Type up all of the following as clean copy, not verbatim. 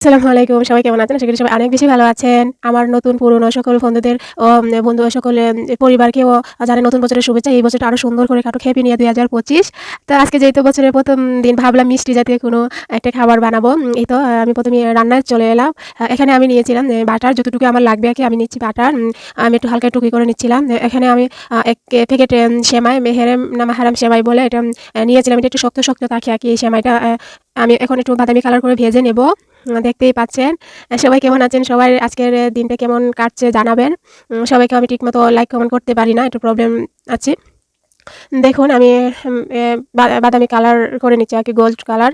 আসসালামু আলাইকুম। সবাই কেমন আছেন? আশা করি সবাই অনেক বেশি ভালো আছেন। আমার নতুন পুরনো সকল বন্ধুদের বন্ধু সকল পরিবারকেও জানাই নতুন বছরের শুভেচ্ছা। এই বছরটা আরো সুন্দর করে কাটুক, হ্যাপি নিউ ইয়ার ২০২৫। তো আজকে যেহেতু বছরের ১ম দিন ভাবলাম মিষ্টি জাতীয় কোনো একটা খাবার বানাবো। এই তো আমি ১ম এ রান্নায় চলে এলাম। এখানে আমি নিয়েছিলাম বাটার যতটুকু আমার লাগবে আরকি আমি নিচ্ছি বাটার। আমি একটু হালকা টুকি করে নিচ্ছিলাম। এখানে আমি ১ প্যাকেট সেমাই মেহেরেম না মাহারাম সেমাই বলে এটা নিয়েছিলাম। এটা একটু শক্ত, শক্ত থাকে আরকি এই সেমাইটা। আমি এখন একটু বাদামি কালার করে ভেজে নেব। দেখতেই পাচ্ছেন। সবাই কেমন আছেন? সবার আজকের দিনটা কেমন কাটছে জানাবেন। সবাইকে আমি ঠিকমতো লাইক কমেন্ট করতে পারি না। একটু প্রবলেম আছে। দেখুন আমি বাদামি কালার করে নিচ্ছি আরকি গোল্ড কালার।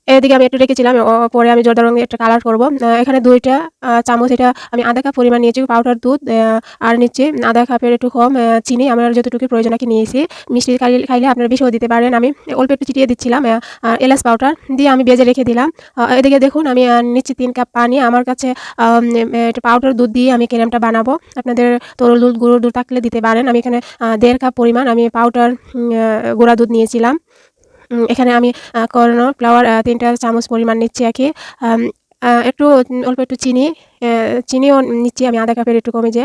এদিকে আমি একটু রেখেছিলাম। পরে আমি জর্দা রঙের একটা কালার করব। এখানে ২ টা চামচ এটা আমি ১/২ কাপ পরিমাণ নিয়েছি পাউডার দুধ। আর নিচ্ছি ১/২ কাপের একটু কম চিনি। আমার যতটুকু প্রয়োজন আরকি নিয়েছি। মিষ্টি খাইলে আপনারা বেশিও দিতে পারেন। আমি অল্প একটু ছিটিয়ে দিচ্ছিলাম এলাচ পাউডার দিয়ে আমি ভেজে রেখে দিলাম। এদিকে দেখুন আমি নিচ্ছি ৩ কাপ পানি। আমার কাছে এটা পাউডার দুধ দিয়ে আমি ক্রিমটা বানাবো। আপনাদের তরল দুধ, গুঁড়ো দুধ থাকলে দিতে পারেন। আমি এখানে ১.৫ কাপ পরিমাণ আমি পাউডার গুঁড়া দুধ নিয়েছিলাম। এখানে আমি কর্নফ্লাওয়ার ৩ টা চামচ পরিমাণ নিচ্ছি আরকি। আম একটু অল্প একটু চিনিও নিচ্ছি আমি ১/২ কাপের একটু কমে যে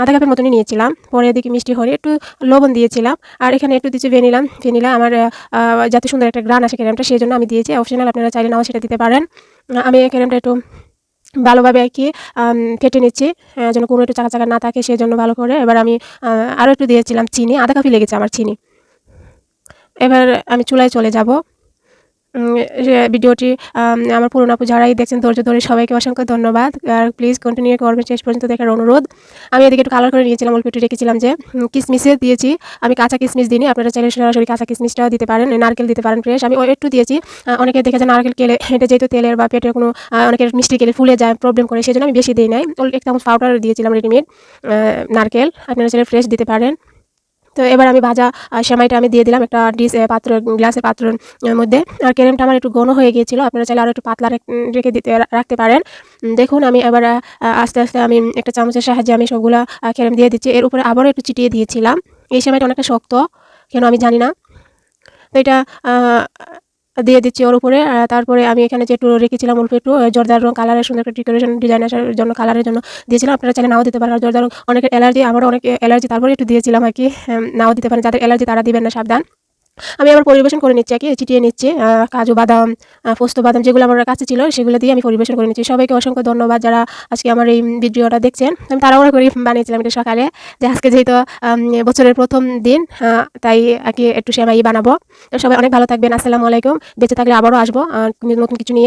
১/২ কাপের মতনই নিয়েছিলাম। পরে এদিকে মিষ্টি হলে একটু লবণ দিয়েছিলাম। আর এখানে একটু দিচ্ছি ভ্যানিলা আমার যাতে সুন্দর একটা ঘ্রাণ আসে ক্রিমটা সেজন্য আমি দিয়েছি। অপশনাল আপনারা চাইলে নাও সেটা দিতে পারেন। আমি এই ক্রিমটা একটু ভালোভাবে আরকি ফেটে নিচ্ছি যেন কোনো একটু চাকা, চাকা না থাকে সেজন্য ভালো করে। এবার আমি আরো একটু দিয়েছিলাম চিনি। ১/২ কাপই লেগেছে আমার চিনি। এবার আমি চুলায় চলে যাব। ভিডিওটি আমার পুরনো আপু যারাই দেখছেন ধৈর্য ধরে সবাইকে অসংখ্য ধন্যবাদ। আর প্লিজ কন্টিনিউ করবেন শেষ পর্যন্ত দেখার অনুরোধ। আমি এদিকে একটু কালার করে নিয়েছিলাম, অল্প একটু রেখেছিলাম যে কিসমিসে দিয়েছি। আমি কাঁচা কিসমিস দিইনি। আপনারা চাইলে সরাসরি কাঁচা কিসমিসটাও দিতে পারেন, নারকেল দিতে পারেন ফ্রেশ। আমি একটু দিয়েছি। অনেকে দেখে যে নারকেল খেলে এটা যেহেতু তেলের বা পেটের কোনো অনেকের মিষ্টি খেলে ফুলে যায়, প্রবলেম করে সেজন্য আমি বেশি দেই নাই। ১ চামচ পাউডার দিয়েছিলাম রেডিমেড নারকেল। আপনারা চাইলে ফ্রেশ দিতে পারেন। তো এবার আমি ভাজা সেমাইটা আমি দিয়ে দিলাম একটা গ্লাসের পাত্রের মধ্যে। আর ক্রিমটা আমার একটু ঘন হয়ে গিয়েছিল। আপনারা চাইলে আরো একটু পাতলা রেখে রাখতে পারেন। দেখুন আমি এবার আস্তে, আস্তে আমি একটা চামচের সাহায্যে আমি সবগুলা ক্রিম দিয়ে দিচ্ছি। এর উপরে আবারও একটু ছিটিয়ে দিয়েছিলাম। এই সেমাইটা অনেকটা শক্ত, কেন আমি জানি না। তো এটা আ দিয়ে দিচ্ছি ওর উপরে। তারপরে আমি এখানে যে একটু রেখেছিলাম অল্প একটু জর্দার রং কালারের সুন্দর একটা ডেকোরেশন ডিজাইন আসার জন্য কালারের জন্য দিয়েছিলাম। আপনারা চাইলে নাও দিতে পারেন। আর জর্দার রং অনেকের অ্যালার্জি, আমারও অনেক অ্যালার্জি তারপরে একটু দিয়েছিলাম আরকি। নাও দিতে পারেন। যাদের অ্যালার্জি তারা দিবেন না, সাবধান। আমি আবার পরিবেশন করে নিচ্ছি আরকি, ছিটিয়ে নিচ্ছি কাজু বাদাম, পোস্ত বাদাম যেগুলো আমার কাছে ছিল সেগুলো দিয়ে আমি পরিবেশন করে নিচ্ছি। সবাইকে অসংখ্য ধন্যবাদ যারা আজকে আমার এই ভিডিওটা দেখছেন। আমি তাড়াহুড়ো করে বানিয়েছিলাম এটা সকালে, যে আজকে যেহেতু বছরের ১ম দিন তাই আরকি একটু সেমাই বানাবো। তো সবাই অনেক ভালো থাকবেন। আসসালামু আলাইকুম। বেঁচে থাকলে আবারও আসবো নতুন কিছু নিয়ে।